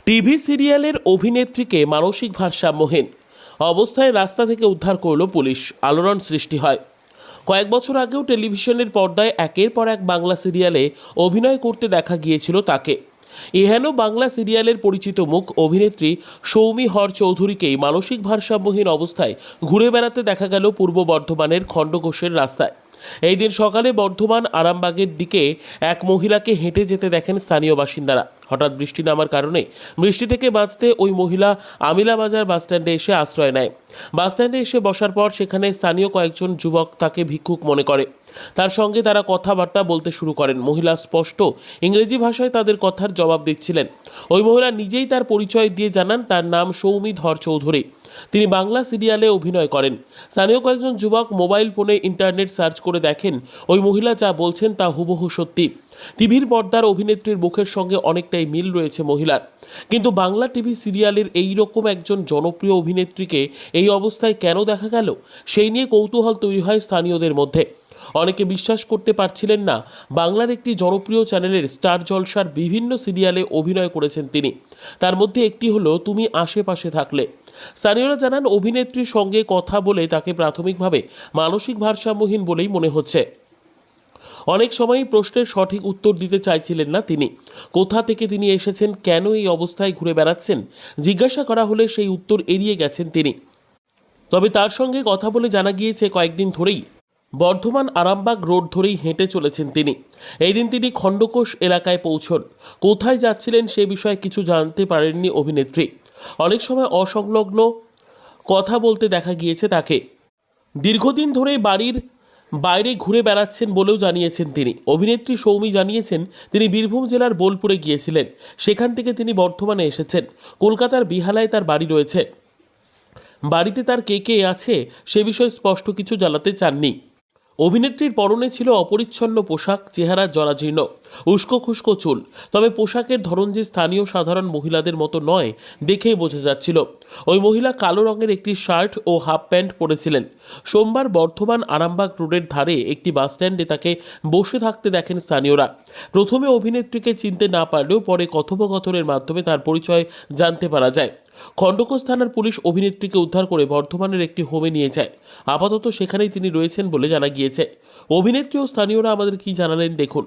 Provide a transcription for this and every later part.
TV সিরিয়ালের অভিনেত্রীকে মানসিক ভারসাম্যহীন অবস্থায় রাস্তা থেকে উদ্ধার করল পুলিশ। আলোড়ন সৃষ্টি হয়। কয়েক বছর আগেও টেলিভিশনের পর্দায় একের পর এক বাংলা সিরিয়ালে অভিনয় করতে দেখা গিয়েছিল তাকে। এহেন বাংলা সিরিয়ালের পরিচিত মুখ অভিনেত্রী সৌমি হর চৌধুরীকেই মানসিক ভারসাম্যহীন অবস্থায় ঘুরে বেড়াতে দেখা গেল পূর্ব বর্ধমানের খণ্ডঘোষের রাস্তায়। এই দিন সকালে বর্ধমান আরামবাগের দিকে এক মহিলাকে হেঁটে যেতে দেখেন স্থানীয় বাসিন্দারা। হঠাৎ বৃষ্টি নামার কারণে বৃষ্টি থেকে বাঁচতে ওই মহিলা আমিলাবাজার বাসস্ট্যান্ডে এসে আশ্রয় নেয়। বাসস্ট্যান্ডে এসে বসার পর সেখানে স্থানীয় কয়েকজন যুবক তাকে ভিক্ষুক মনে করে। তার সঙ্গে তারা কথাবার্তা বলতে শুরু করেন। মহিলা স্পষ্ট ইংরেজি ভাষায় তাদের কথার জবাব দিচ্ছিলেন। ওই মহিলা নিজেই তার পরিচয় দিয়ে জানান তার নাম সৌমি ধর চৌধুরী। তিনি বাংলা সিরিয়ালে অভিনয় করেন। স্থানীয় কয়েকজন যুবক মোবাইল ফোনে ইন্টারনেট সার্চ করে দেখেন ওই মহিলা যা বলছেন তা হুবহু সত্যি। টিভির পর্দার অভিনেত্রীর মুখের সঙ্গে অনেকটাই মিল রয়েছে মহিলার। কিন্তু বাংলা টিভি সিরিয়ালের এই রকম একজন জনপ্রিয় অভিনেত্রীকে এই অবস্থায় কেন দেখা গেল, সেই নিয়ে কৌতূহল তৈরি হয় স্থানীয়দের মধ্যে। অনেকে বিশ্বাস করতে পারছিলেন না বাংলার একটি জনপ্রিয় চ্যানেলের স্টার জলসার বিভিন্ন সিরিয়ালে অভিনয় করেছেন তিনি। তার মধ্যে একটি হলো তুমি আশেপাশে থাকলে। স্থানীয়রা জানান অভিনেত্রীর সঙ্গে কথা বলে তাকে প্রাথমিকভাবে মানসিক ভারসাম্যহীন বলেই মনে হচ্ছে। অনেক সময়ই প্রশ্নের সঠিক উত্তর দিতে চাইছিলেন না তিনি। কোথা থেকে তিনি এসেছেন, কেন এই অবস্থায় ঘুরে বেড়াচ্ছেন জিজ্ঞাসা করা হলে সেই উত্তর এড়িয়ে গেছেন তিনি। তবে তার সঙ্গে কথা বলে জানা গিয়েছে কয়েকদিন ধরেই বর্ধমান আরামবাগ রোড ধরেই হেঁটে চলেছেন তিনি। এই দিন তিনি খণ্ডঘোষ এলাকায় পৌঁছন। কোথায় যাচ্ছিলেন সে বিষয়ে কিছু জানতে পারেননি অভিনেত্রী। অনেক সময় অসংলগ্ন কথা বলতে দেখা গিয়েছে তাকে। দীর্ঘদিন ধরে বাড়ির বাইরে ঘুরে বেড়াচ্ছেন বলেও জানিয়েছেন তিনি। অভিনেত্রী সৌমি জানিয়েছেন তিনি বীরভূম জেলার বোলপুরে গিয়েছিলেন। সেখান থেকে তিনি বর্ধমানে এসেছেন। কলকাতার বিহালায় তার বাড়ি রয়েছে। বাড়িতে তার কে কে আছে সে বিষয়ে স্পষ্ট কিছু জানাতে চাননি। অভিনেত্রীর পরনে ছিল অপরিচ্ছন্ন পোশাক, চেহারা জরাজীর্ণ, উস্কো খুস্কো চুল। তবে পোশাকের ধরন যে স্থানীয় সাধারণ মহিলাদের মতো নয় দেখেই বোঝা যাচ্ছিল। ওই মহিলা কালো রঙের একটি শার্ট ও হাফ প্যান্ট পরেছিলেন। সোমবার বর্ধমান আরামবাগ রোডের ধারে একটি বাসস্ট্যান্ডে তাকে বসে থাকতে দেখেন স্থানীয়রা। প্রথমে অভিনেত্রীকে চিনতে না পারলেও পরে কথোপকথনের মাধ্যমে তার পরিচয় জানতে পারা যায়। খণ্ডঘোষ থানার পুলিশ অভিনেত্রীকে উদ্ধার করে বর্ধমানের একটি হোমে নিয়ে যায়। আপাতত সেখানেই তিনি রয়েছেন বলে জানা গিয়েছে। অভিনেত্রী ও স্থানীয়রা আমাদের কি জানালেন দেখুন।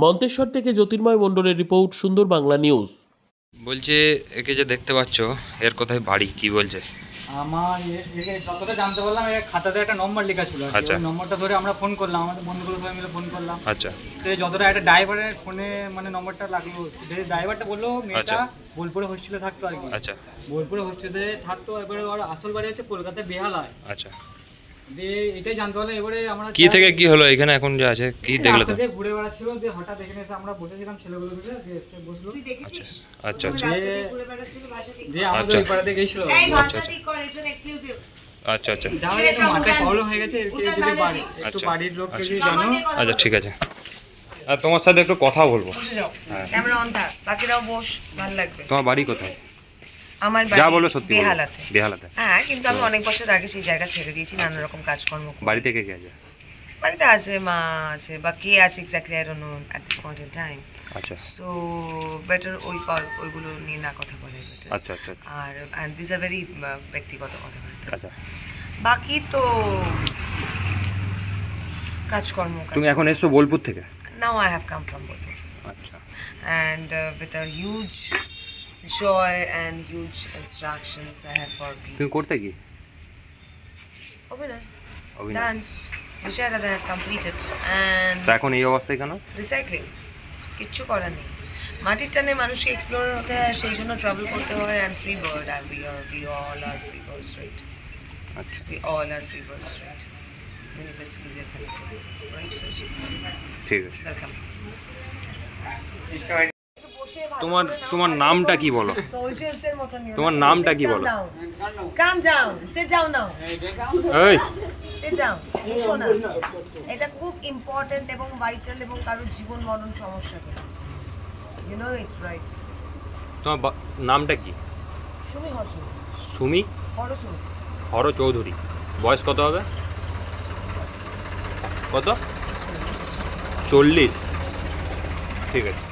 মন্তেশ্বর থেকে জ্যোতির্ময় মণ্ডলের রিপোর্ট, সুন্দর বাংলা নিউজ। বলছে একে যে দেখতে পাচ্ছ এর কোথায় বাড়ি কি বলছে? আমার একে যতটা জানতে পারলাম এর খাতাতে একটা নম্বর লেখা ছিল। আচ্ছা। ওই নম্বরটা ধরে আমরা ফোন করলাম, আমাদের বন্ধুগুলো সবাই মিলে ফোন করলাম। আচ্ছা। তো যতটা একটা ড্রাইভারের ফোনে মানে নম্বরটা লাগলো, ড্রাইভারটা বললো মেয়েটা আচ্ছা। বোলপুরে হোস্টেলে থাকতো আর কি। আচ্ছা। বোলপুরে হোস্টেলে থাকতো, এবারে ওর আসল বাড়ি হচ্ছে কলকাতায় বেহালায়। আচ্ছা। দিয়ে এটাই জানতে পারলাম। এবারে আমরা কি থেকে কি হলো এখানে এখন যে আছে কি দেখলে তো? ঘুরে বেড়াচ্ছিল, যে হঠাৎ এখানে এসে আমরা বসেছিলাম ছেলেগুলো মিলে, দিয়ে এসে বসলো। আচ্ছা আচ্ছা দিয়ে আমাদের ওই পাড়াতে গেছিল। আচ্ছা আচ্ছা যাওয়ার একটু মাথায় প্রবলেম হয়ে গেছে, যদি বাড়ি একটু বাড়ির লোককে যদি জানো। আচ্ছা ঠিক আছে, আর তোমার সাথে একটু কথা বলবো। হ্যাঁ, ক্যামেরা অন থাক, বাকিরাও বস, ভালো লাগবে। তোমার বাড়ি কোথায়? আমার যা বাড়ি বলো সত্যি বলো। বেহালাতে। বেহালাতে? হ্যাঁ, কিন্তু আমি অনেক বছর আগে সেই জায়গা ছেড়ে দিয়েছি নানা রকম কাজকর্ম করে। বাড়ি থেকে কে আছে? বাড়িতে আছে মা আছে, বা কে আছে exactly I don't know at this point in time. আচ্ছা। সো বেটার ওইগুলো নিয়ে না কথা বলে better। আচ্ছা আচ্ছা আর দিস আর ভেরি ব্যক্তিগত কথাবার্তা। আচ্ছা। বাকি তো কাজকর্ম। তুমি এখন এসছো বোলপুর থেকে? Now I have come from Bolpur, আচ্ছা। and with a huge joy and huge instructions I had for people. তুমি করতে কি? অভিনয়, অভিনয়। dance, which I had completed, and তা এখন এই অবস্থায় কেন? recycling, কিচ্ছু করার নেই। মাটির টানে মানুষকে এক্সপ্লোর হতে হয়, সেই জন্য ট্রাভেল করতে হয়। and free bird, and we all are free birds, right? আচ্ছা We all are free birds, right? Universally we are connected, right? So ঠিক আছে। welcome. তোমার নামটা কি বলো? সোলজার্সদের মতো নিও। তোমার নামটা কি বলো? কাম ডাউন, সিট ডাউন নাও। এই সিট ডাউন, শোনা। এটা খুব ইম্পর্টেন্ট এবং ভাইটাল এবং কারো জীবন মরণ সমস্যা করে। You know it, right? তোমার নামটা কি? সুমি হর্ষণ, সুমি হরষণ, হর চৌধুরী। বয়স কত হবে? কত? 40। ঠিক আছে।